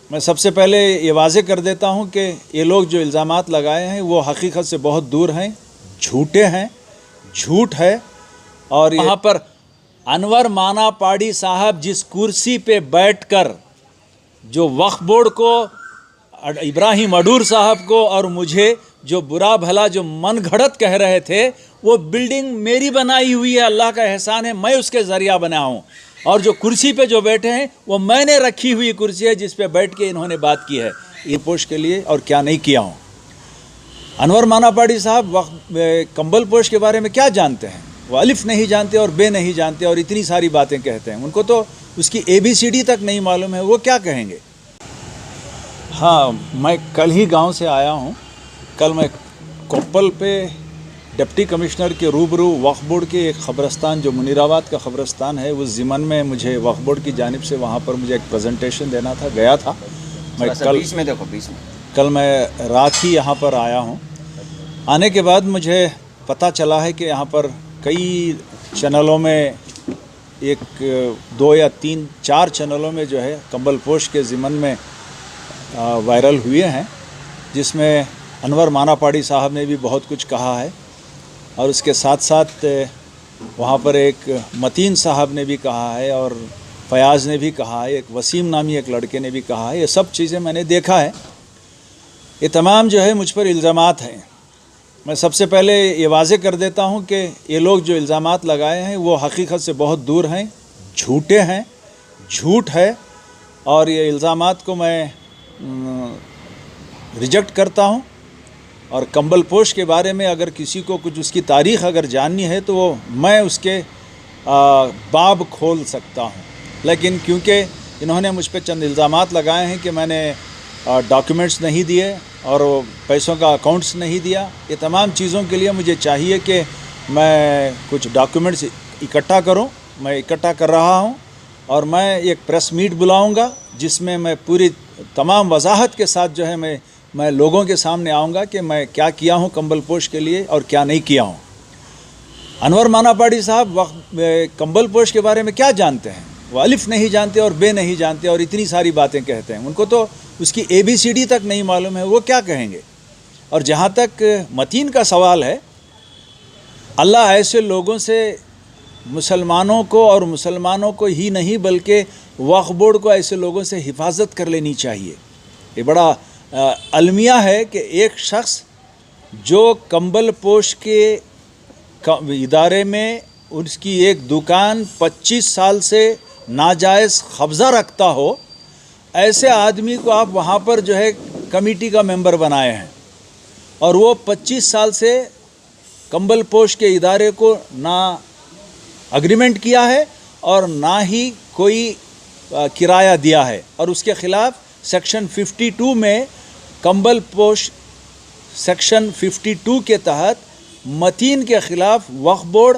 मैं सबसे पहले ये वाज़े कर देता हूँ कि ये लोग जो इल्ज़ामात लगाए हैं वो हकीकत से बहुत दूर हैं, झूठे हैं, झूठ है। और यहाँ पर अनवर माना पाड़ी साहब जिस कुर्सी पे बैठकर जो वक्फ बोर्ड को, इब्राहिम अडूर साहब को और मुझे जो बुरा भला जो मन घड़त कह रहे थे, वो बिल्डिंग मेरी बनाई हुई है, अल्लाह का एहसान है, मैं उसके ज़रिया बना हूँ। और जो कुर्सी पे जो बैठे हैं वो मैंने रखी हुई कुर्सी है जिस पे बैठ के इन्होंने बात की है ये पोश के लिए, और क्या नहीं किया हूँ। अनवर माना पाड़ी साहब कंबल पोश के बारे में क्या जानते हैं? वो अलिफ नहीं जानते और बे नहीं जानते और इतनी सारी बातें कहते हैं, उनको तो उसकी ABCD तक नहीं मालूम है, वो क्या कहेंगे। हाँ, मैं कल ही गांव से आया हूं। कल मैं कोप्पल पे डिप्टी कमिश्नर के रूबरू वक्फ बोर्ड के एक ख़बरस्तान जो मुनीराबाद का ख़बरस्तान है, उस ज़िमन में मुझे वक्फ बोर्ड की जानिब से वहाँ पर मुझे एक प्रेजेंटेशन देना था, गया था मैं। कल मैं रात ही यहाँ पर आया हूँ। आने के बाद मुझे पता चला है कि यहाँ पर कई चैनलों में, एक 2 या 3 4 चैनलों में जो है कंबल पोश के ज़िमन में वायरल हुए हैं, जिसमें अनवर माना पाड़ी साहब ने भी बहुत कुछ कहा है और उसके साथ साथ वहाँ पर एक मतीन साहब ने भी कहा है और फयाज़ ने भी कहा है, एक वसीम नामी एक लड़के ने भी कहा है। ये सब चीज़ें मैंने देखा है। ये तमाम जो है मुझ पर इल्ज़ामात हैं। मैं सबसे पहले ये वाज़े कर देता हूँ कि ये लोग जो इल्ज़ामात लगाए हैं वो हकीकत से बहुत दूर हैं, झूठे हैं, झूठ है। और ये इल्ज़ामात को मैं रिजेक्ट करता हूँ। और कंबल पोश के बारे में अगर किसी को कुछ उसकी तारीख़ अगर जाननी है तो वो मैं उसके बाब खोल सकता हूँ, लेकिन क्योंकि इन्होंने मुझ पर चंद इल्ज़ामात लगाए हैं कि मैंने डॉक्यूमेंट्स नहीं दिए और पैसों का अकाउंट्स नहीं दिया, ये तमाम चीज़ों के लिए मुझे चाहिए कि मैं कुछ डॉक्यूमेंट्स इकट्ठा करूं। मैं इकट्ठा कर रहा हूं और मैं एक प्रेस मीट बुलाऊंगा जिसमें मैं पूरी तमाम वजाहत के साथ जो है मैं लोगों के सामने आऊंगा कि मैं क्या किया हूं कंबल पोश के लिए और क्या नहीं किया हूं। अनवर माना पाड़ी साहब कंबल पोश के बारे में क्या जानते हैं? वो अलिफ नहीं जानते और बे नहीं जानते और इतनी सारी बातें कहते हैं, उनको तो उसकी ABCD तक नहीं मालूम है, वो क्या कहेंगे। और जहाँ तक मतीन का सवाल है, अल्लाह ऐसे लोगों से मुसलमानों को और मुसलमानों को ही नहीं बल्कि वक्फ बोर्ड को ऐसे लोगों से हिफाजत कर लेनी चाहिए। ये बड़ा अलमिया है कि एक शख्स जो कंबल पोश के इदारे में उसकी एक दुकान 25 साल से नाजायज़ कब्ज़ा रखता हो, ऐसे आदमी को आप वहाँ पर जो है कमेटी का मेंबर बनाए हैं और वो 25 साल से कंबल पोश के इदारे को ना अग्रीमेंट किया है और ना ही कोई किराया दिया है। और उसके ख़िलाफ़ सेक्शन 52 में कंबल पोश सेक्शन 52 के तहत मतीन के ख़िलाफ़ वक्फ बोर्ड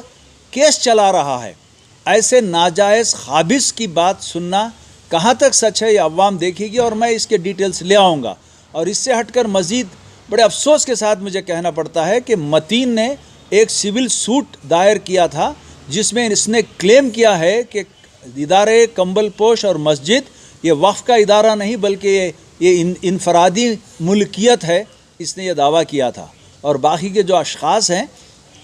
केस चला रहा है। ऐसे नाजायज़ ख़ाबिस की बात सुनना कहाँ तक सच है ये अवाम देखेगी और मैं इसके डिटेल्स ले आऊँगा। और इससे हटकर मज़ीद बड़े अफसोस के साथ मुझे कहना पड़ता है कि मतीन ने एक सिविल सूट दायर किया था जिसमें इसने क्लेम किया है कि इदारे कंबल पोश और मस्जिद ये वक्फ का इदारा नहीं बल्कि ये इनफरादी मुल्कियत है, इसने ये दावा किया था। और बाकी के जो अशख़ास हैं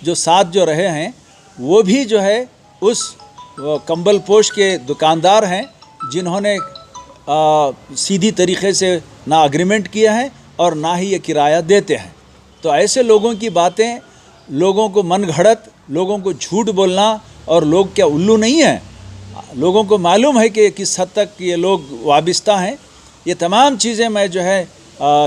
जो साथ जो रहे हैं वो भी जो है उस कंबल पोश के दुकानदार हैं जिन्होंने सीधी तरीक़े से ना अग्रीमेंट किया है और ना ही ये किराया देते हैं। तो ऐसे लोगों की बातें, लोगों को मन घड़त, लोगों को झूठ बोलना, और लोग क्या उल्लू नहीं हैं, लोगों को मालूम है कि किस हद तक ये लोग वाबिस्ता हैं। ये तमाम चीज़ें मैं जो है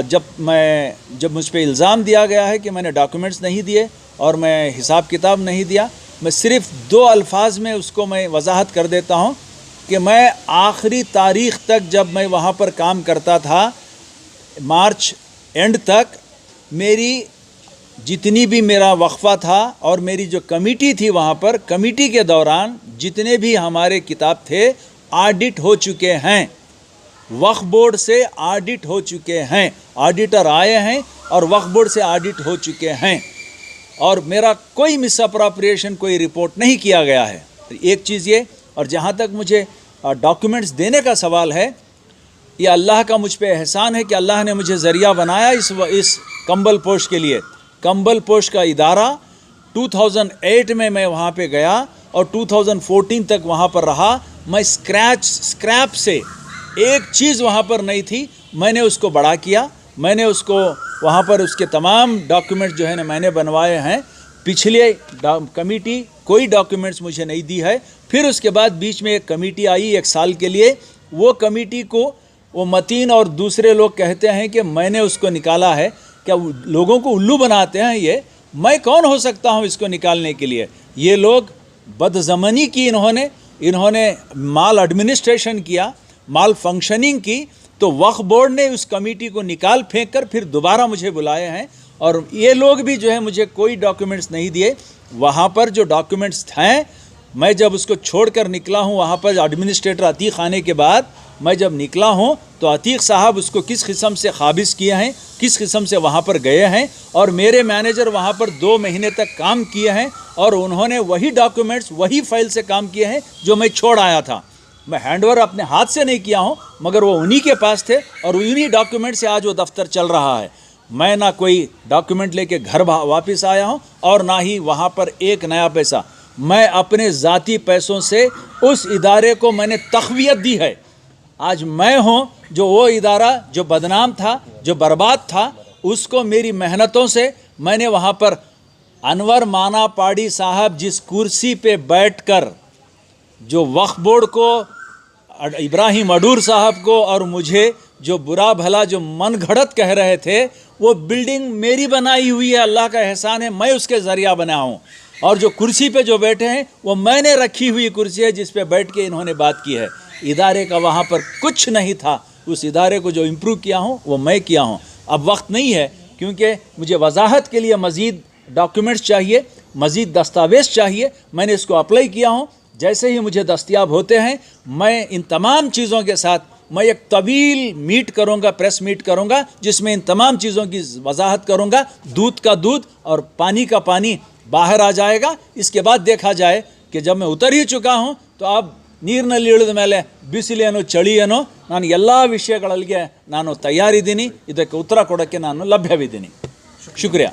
जब मुझ पर इल्ज़ाम दिया गया है कि मैंने डॉक्यूमेंट्स नहीं दिए और मैं हिसाब किताब नहीं दिया, मैं सिर्फ़ 2 अल्फाज में उसको मैं वजाहत कर देता हूँ कि मैं आखिरी तारीख़ तक जब मैं वहाँ पर काम करता था, मार्च एंड तक, मेरी जितनी भी मेरा वक्फ़ा था और मेरी जो कमेटी थी वहाँ पर, कमेटी के दौरान जितने भी हमारे किताब थे ऑडिट हो चुके हैं, वक्फ बोर्ड से ऑडिट हो चुके हैं, ऑडिटर आए हैं और वक्फ बोर्ड से ऑडिट हो चुके हैं और मेरा कोई मिसअप्रोप्रिएशन, कोई रिपोर्ट नहीं किया गया है। एक चीज़ ये, और जहाँ तक मुझे डॉक्यूमेंट्स देने का सवाल है, ये अल्लाह का मुझ पे एहसान है कि अल्लाह ने मुझे ज़रिया बनाया इस कंबल पोश के लिए। कंबल पोश का इदारा 2008 में मैं वहाँ पे गया और 2014 तक वहाँ पर रहा। मैं स्क्रैप से एक चीज़ वहाँ पर नहीं थी, मैंने उसको बड़ा किया। मैंने उसको वहाँ पर उसके तमाम डॉक्यूमेंट्स जो है ना मैंने बनवाए हैं। पिछले कमेटी कोई डॉक्यूमेंट्स मुझे नहीं दी है। फिर उसके बाद बीच में एक कमेटी आई 1 साल के लिए। वो कमेटी को वो मतीन और दूसरे लोग कहते हैं कि मैंने उसको निकाला है। क्या लोगों को उल्लू बनाते हैं ये? मैं कौन हो सकता हूँ इसको निकालने के लिए? ये लोग बदज़मानी की, इन्होंने माल एडमिनिस्ट्रेशन किया, माल फंक्शनिंग की। तो वक्फ बोर्ड ने उस कमेटी को निकाल फेंक कर फिर दोबारा मुझे बुलाए हैं। और ये लोग भी जो है मुझे कोई डॉक्यूमेंट्स नहीं दिए। वहाँ पर जो डॉक्यूमेंट्स हैं, मैं जब उसको छोड़कर निकला हूँ, वहाँ पर एडमिनिस्ट्रेटर अतीक आने के बाद मैं जब निकला हूँ तो अतीक साहब उसको किस किस्म से काबिज़ किए हैं, किस किस्म से वहाँ पर गए हैं। और मेरे मैनेजर वहाँ पर 2 महीने तक काम किए हैं और उन्होंने वही डॉक्यूमेंट्स, वही फाइल से काम किए हैं जो मैं छोड़ आया था। मैं हैंडओवर अपने हाथ से नहीं किया हूँ, मगर वो उन्हीं के पास थे और उन्हीं डॉक्यूमेंट से आज वो दफ्तर चल रहा है। मैं ना कोई डॉक्यूमेंट लेके घर वापस आया हूँ और ना ही वहाँ पर एक नया पैसा। मैं अपने ज़ाती पैसों से उस इदारे को मैंने तक़वियत दी है। आज मैं हूँ जो वो इदारा जो बदनाम था, जो बर्बाद था, उसको मेरी मेहनतों से मैंने वहाँ पर अनवर माना पाड़ी साहब जिस कुर्सी पे बैठकर जो वक्फ बोर्ड को, इब्राहिम अडूर साहब को और मुझे जो बुरा भला जो मन घड़त कह रहे थे, वो बिल्डिंग मेरी बनाई हुई है, अल्लाह का एहसान है, मैं उसके ज़रिया बना हूँ। और जो कुर्सी पे जो बैठे हैं वो मैंने रखी हुई कुर्सी है जिस पे बैठ के इन्होंने बात की है। इदारे का वहाँ पर कुछ नहीं था। उस इदारे को जो इम्प्रूव किया हूँ वो मैं किया हूँ। अब वक्त नहीं है क्योंकि मुझे वजाहत के लिए मज़ीद डॉक्यूमेंट्स चाहिए, मज़ीद दस्तावेज़ चाहिए। मैंने इसको अप्लाई किया हूँ। जैसे ही मुझे दस्तयाब होते हैं मैं इन तमाम चीज़ों के साथ मैं एक तवील मीट करूँगा, प्रेस मीट करूँगा, जिसमें इन तमाम चीज़ों की वजाहत करूँगा। दूध का दूध और पानी का पानी बाहर आ जाएगा। इसके बाद देखा जाए कि जब मैं उतर ही चुका हूँ तो अब ನೀರಿನಲ್ಲಿ ಇಳಿದ ಮೇಲೆ ಬಿಸಿಲೇನೋ ಚಳಿಯೇನೋ ನಾನು ಎಲ್ಲ ವಿಷಯಗಳಿಗೆ ನಾನು ತಯಾರಿದ್ದೀನಿ। ಇದಕ್ಕೆ ಉತ್ತರ ಕೊಡೋಕ್ಕೆ ನಾನು ಲಭ್ಯವಿದ್ದೀನಿ। ಶುಕ್ರಿಯಾ।